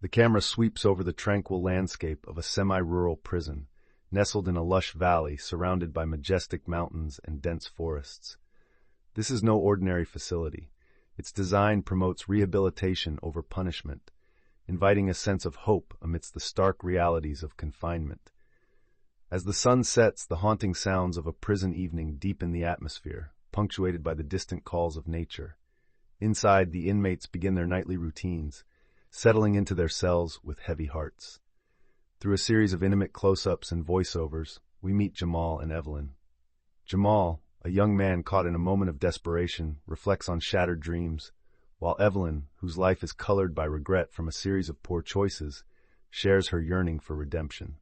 The camera sweeps over the tranquil landscape of a semi-rural prison, nestled in a lush valley surrounded by majestic mountains and dense forests. This is no ordinary facility. Its design promotes rehabilitation over punishment, inviting a sense of hope amidst the stark realities of confinement. As the sun sets, the haunting sounds of a prison evening deepen the atmosphere, punctuated by the distant calls of nature. Inside, the inmates begin their nightly routines, settling into their cells with heavy hearts. Through a series of intimate close-ups and voiceovers, we meet Jamal and Evelyn. Jamal, a young man caught in a moment of desperation, reflects on shattered dreams, while Evelyn, whose life is colored by regret from a series of poor choices, shares her yearning for redemption.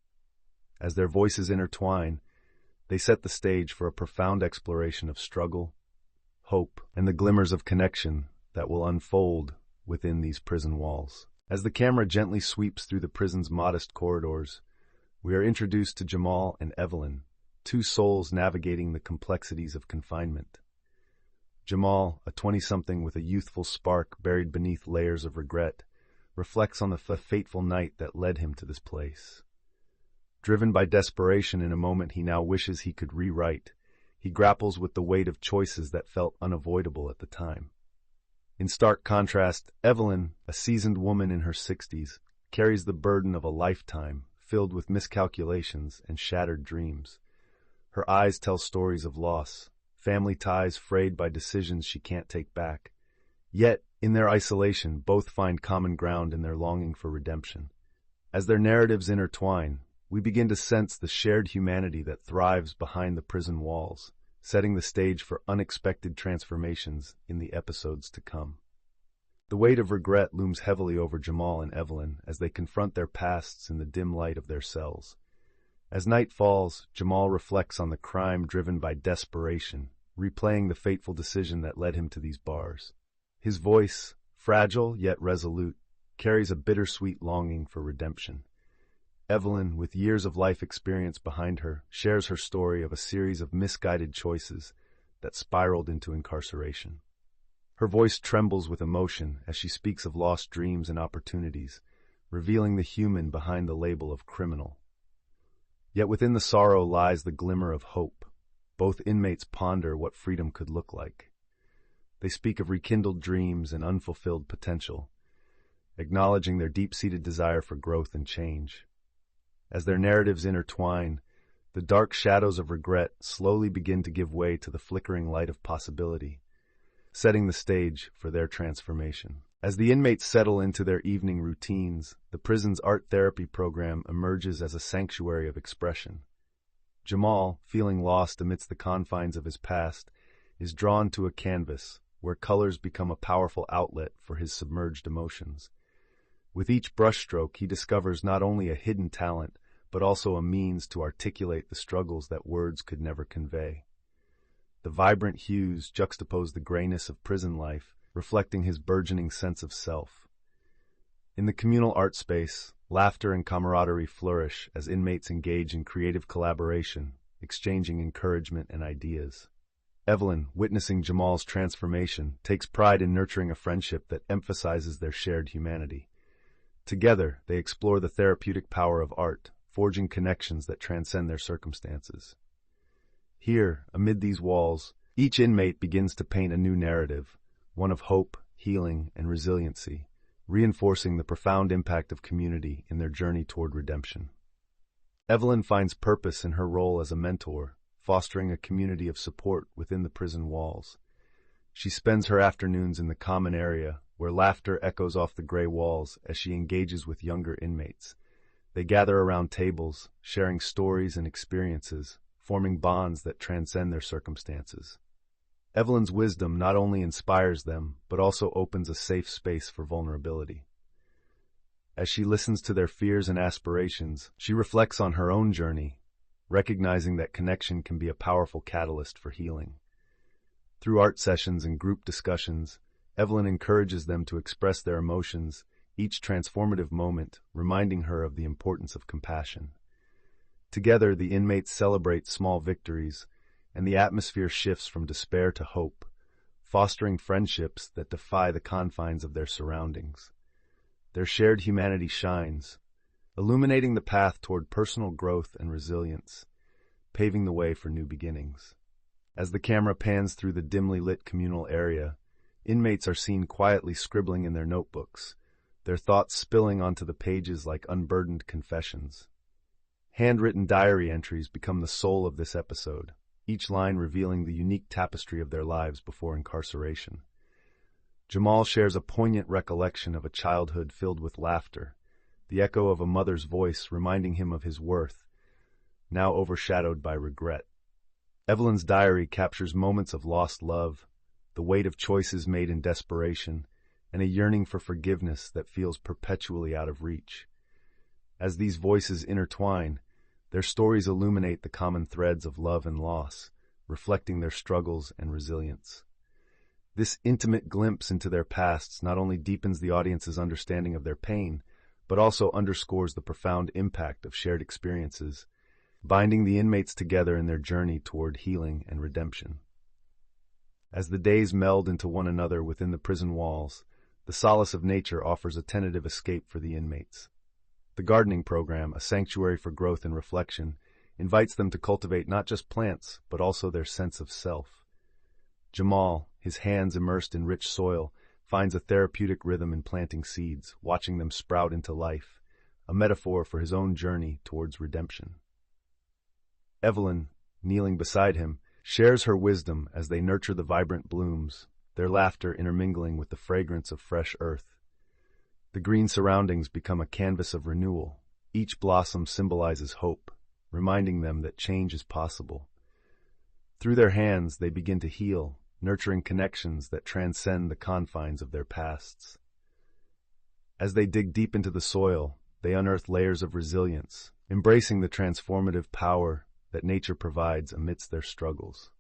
As their voices intertwine, they set the stage for a profound exploration of struggle, hope, and the glimmers of connection that will unfold within these prison walls. As the camera gently sweeps through the prison's modest corridors, we are introduced to Jamal and Evelyn, two souls navigating the complexities of confinement. Jamal, a 20-something with a youthful spark buried beneath layers of regret, reflects on the fateful night that led him to this place. Driven by desperation in a moment he now wishes he could rewrite, he grapples with the weight of choices that felt unavoidable at the time. In stark contrast, Evelyn, a seasoned woman in her 60s, carries the burden of a lifetime filled with miscalculations and shattered dreams. Her eyes tell stories of loss, family ties frayed by decisions she can't take back. Yet, in their isolation, both find common ground in their longing for redemption. As their narratives intertwine, we begin to sense the shared humanity that thrives behind the prison walls, setting the stage for unexpected transformations in the episodes to come. The weight of regret looms heavily over Jamal and Evelyn as they confront their pasts in the dim light of their cells. As night falls, Jamal reflects on the crime driven by desperation, replaying the fateful decision that led him to these bars. His voice, fragile yet resolute, carries a bittersweet longing for redemption. Evelyn, with years of life experience behind her, shares her story of a series of misguided choices that spiraled into incarceration. Her voice trembles with emotion as she speaks of lost dreams and opportunities, revealing the human behind the label of criminal. Yet within the sorrow lies the glimmer of hope. Both inmates ponder what freedom could look like. They speak of rekindled dreams and unfulfilled potential, acknowledging their deep-seated desire for growth and change. As their narratives intertwine, the dark shadows of regret slowly begin to give way to the flickering light of possibility, setting the stage for their transformation. As the inmates settle into their evening routines, the prison's art therapy program emerges as a sanctuary of expression. Jamal, feeling lost amidst the confines of his past, is drawn to a canvas where colors become a powerful outlet for his submerged emotions. With each brushstroke, he discovers not only a hidden talent, but also a means to articulate the struggles that words could never convey. The vibrant hues juxtapose the grayness of prison life, reflecting his burgeoning sense of self. In the communal art space, laughter and camaraderie flourish as inmates engage in creative collaboration, exchanging encouragement and ideas. Evelyn, witnessing Jamal's transformation, takes pride in nurturing a friendship that emphasizes their shared humanity. Together, they explore the therapeutic power of art, forging connections that transcend their circumstances. Here, amid these walls, each inmate begins to paint a new narrative, one of hope, healing, and resiliency, reinforcing the profound impact of community in their journey toward redemption. Evelyn finds purpose in her role as a mentor, fostering a community of support within the prison walls. She spends her afternoons in the common area, where laughter echoes off the gray walls as she engages with younger inmates. They gather around tables, sharing stories and experiences, forming bonds that transcend their circumstances. Evelyn's wisdom not only inspires them, but also opens a safe space for vulnerability. As she listens to their fears and aspirations, she reflects on her own journey, recognizing that connection can be a powerful catalyst for healing. Through art sessions and group discussions, Evelyn encourages them to express their emotions, each transformative moment reminding her of the importance of compassion. Together, the inmates celebrate small victories, and the atmosphere shifts from despair to hope, fostering friendships that defy the confines of their surroundings. their shared humanity shines, illuminating the path toward personal growth and resilience, paving the way for new beginnings. As the camera pans through the dimly lit communal area, inmates are seen quietly scribbling in their notebooks, their thoughts spilling onto the pages like unburdened confessions. Handwritten diary entries become the soul of this episode, each line revealing the unique tapestry of their lives before incarceration. Jamal shares a poignant recollection of a childhood filled with laughter, the echo of a mother's voice reminding him of his worth, now overshadowed by regret. Evelyn's diary captures moments of lost love, the weight of choices made in desperation, and a yearning for forgiveness that feels perpetually out of reach. As these voices intertwine, their stories illuminate the common threads of love and loss, reflecting their struggles and resilience. This intimate glimpse into their pasts not only deepens the audience's understanding of their pain, but also underscores the profound impact of shared experiences, binding the inmates together in their journey toward healing and redemption. As the days meld into one another within the prison walls, the solace of nature offers a tentative escape for the inmates. The gardening program, a sanctuary for growth and reflection, invites them to cultivate not just plants, but also their sense of self. Jamal, his hands immersed in rich soil, finds a therapeutic rhythm in planting seeds, watching them sprout into life, a metaphor for his own journey towards redemption. Evelyn, kneeling beside him, shares her wisdom as they nurture the vibrant blooms, their laughter intermingling with the fragrance of fresh earth. The green surroundings become a canvas of renewal. Each blossom symbolizes hope, reminding them that change is possible. Through their hands, they begin to heal, nurturing connections that transcend the confines of their pasts. As they dig deep into the soil, they unearth layers of resilience, embracing the transformative power that nature provides amidst their struggles.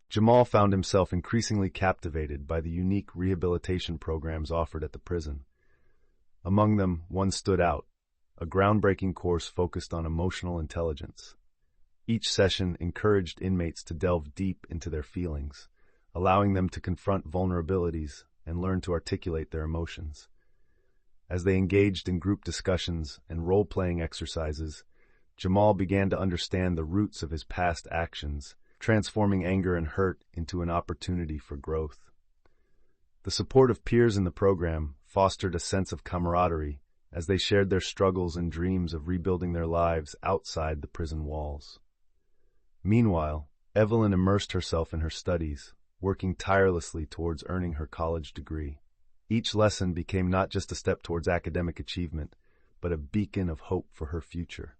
Jamal found himself increasingly captivated by the unique rehabilitation programs offered at the prison. Among them, one stood out, a groundbreaking course focused on emotional intelligence. Each session encouraged inmates to delve deep into their feelings, allowing them to confront vulnerabilities and learn to articulate their emotions. As they engaged in group discussions and role-playing exercises, Jamal began to understand the roots of his past actions, transforming anger and hurt into an opportunity for growth. The support of peers in the program fostered a sense of camaraderie as they shared their struggles and dreams of rebuilding their lives outside the prison walls. Meanwhile, Evelyn immersed herself in her studies, working tirelessly towards earning her college degree. Each lesson became not just a step towards academic achievement, but a beacon of hope for her future.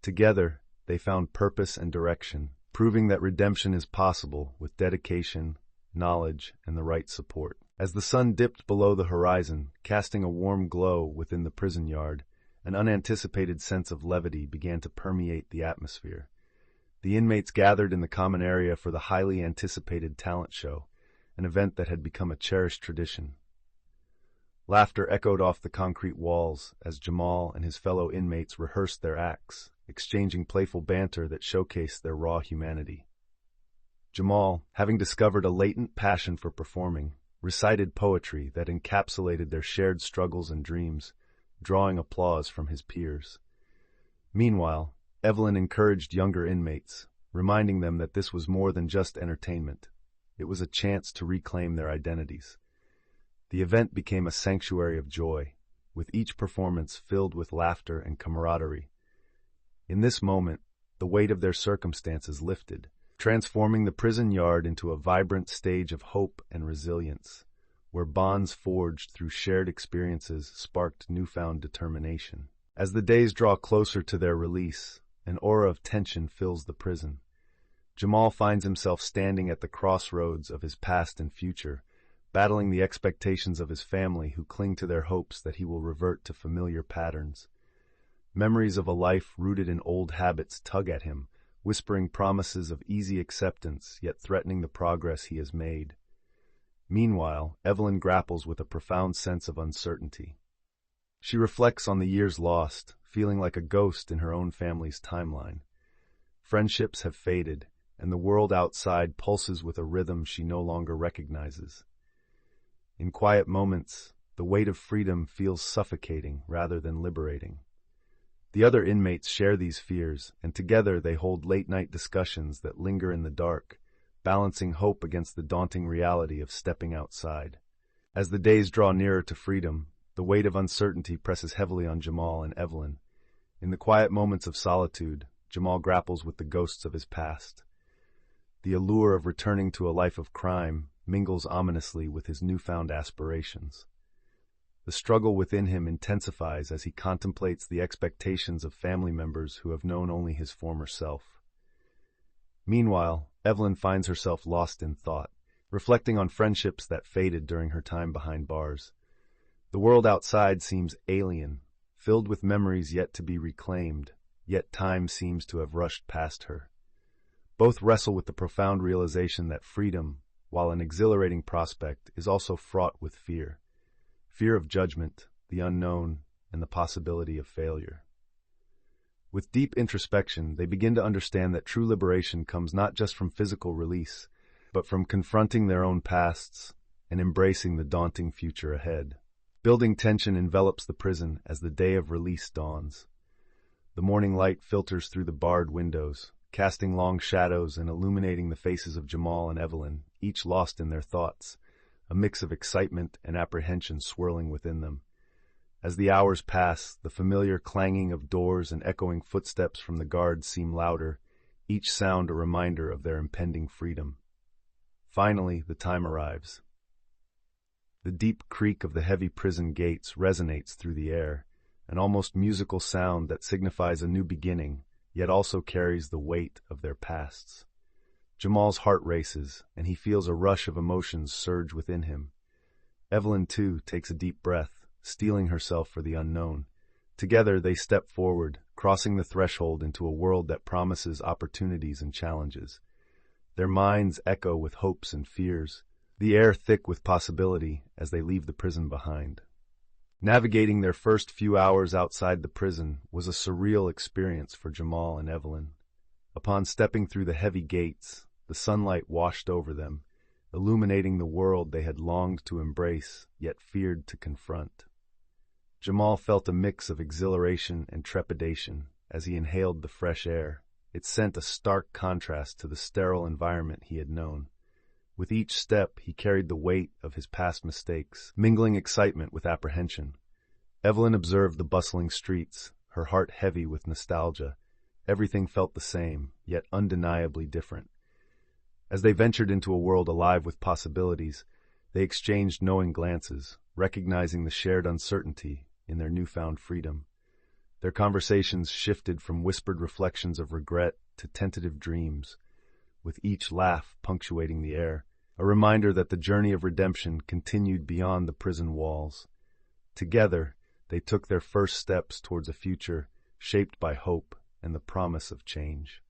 Together, they found purpose and direction, proving that redemption is possible with dedication, knowledge, and the right support. As the sun dipped below the horizon, casting a warm glow within the prison yard, an unanticipated sense of levity began to permeate the atmosphere. The inmates gathered in the common area for the highly anticipated talent show, an event that had become a cherished tradition. Laughter echoed off the concrete walls as Jamal and his fellow inmates rehearsed their acts, exchanging playful banter that showcased their raw humanity. Jamal, having discovered a latent passion for performing, recited poetry that encapsulated their shared struggles and dreams, drawing applause from his peers. Meanwhile, Evelyn encouraged younger inmates, reminding them that this was more than just entertainment. It was a chance to reclaim their identities. The event became a sanctuary of joy, with each performance filled with laughter and camaraderie. In this moment, the weight of their circumstances lifted, transforming the prison yard into a vibrant stage of hope and resilience, where bonds forged through shared experiences sparked newfound determination. As the days draw closer to their release, an aura of tension fills the prison. Jamal finds himself standing at the crossroads of his past and future, battling the expectations of his family who cling to their hopes that he will revert to familiar patterns. Memories of a life rooted in old habits tug at him, whispering promises of easy acceptance, yet threatening the progress he has made. Meanwhile, Evelyn grapples with a profound sense of uncertainty. She reflects on the years lost, feeling like a ghost in her own family's timeline. Friendships have faded, and the world outside pulses with a rhythm she no longer recognizes. In quiet moments, the weight of freedom feels suffocating rather than liberating. The other inmates share these fears, and together they hold late-night discussions that linger in the dark, balancing hope against the daunting reality of stepping outside. As the days draw nearer to freedom, the weight of uncertainty presses heavily on Jamal and Evelyn. In the quiet moments of solitude, Jamal grapples with the ghosts of his past. The allure of returning to a life of crime mingles ominously with his newfound aspirations. The struggle within him intensifies as he contemplates the expectations of family members who have known only his former self. Meanwhile, Evelyn finds herself lost in thought, reflecting on friendships that faded during her time behind bars. The world outside seems alien, filled with memories yet to be reclaimed, yet time seems to have rushed past her. Both wrestle with the profound realization that freedom, while an exhilarating prospect, is also fraught with fear. Fear of judgment, the unknown, and the possibility of failure. With deep introspection, they begin to understand that true liberation comes not just from physical release, but from confronting their own pasts and embracing the daunting future ahead. Building tension envelops the prison as the day of release dawns. The morning light filters through the barred windows, casting long shadows and illuminating the faces of Jamal and Evelyn, each lost in their thoughts, a mix of excitement and apprehension swirling within them. As the hours pass, the familiar clanging of doors and echoing footsteps from the guards seem louder, each sound a reminder of their impending freedom. Finally, the time arrives. The deep creak of the heavy prison gates resonates through the air, an almost musical sound that signifies a new beginning, yet also carries the weight of their pasts. Jamal's heart races, and he feels a rush of emotions surge within him. Evelyn, too, takes a deep breath, steeling herself for the unknown. Together they step forward, crossing the threshold into a world that promises opportunities and challenges. Their minds echo with hopes and fears, the air thick with possibility as they leave the prison behind. Navigating their first few hours outside the prison was a surreal experience for Jamal and Evelyn. Upon stepping through the heavy gates, the sunlight washed over them, illuminating the world they had longed to embrace, yet feared to confront. Jamal felt a mix of exhilaration and trepidation as he inhaled the fresh air. It sent a stark contrast to the sterile environment he had known. With each step, he carried the weight of his past mistakes, mingling excitement with apprehension. Evelyn observed the bustling streets, her heart heavy with nostalgia. Everything felt the same, yet undeniably different. As they ventured into a world alive with possibilities, they exchanged knowing glances, recognizing the shared uncertainty in their newfound freedom. Their conversations shifted from whispered reflections of regret to tentative dreams, with each laugh punctuating the air, a reminder that the journey of redemption continued beyond the prison walls. Together, they took their first steps towards a future shaped by hope and the promise of change.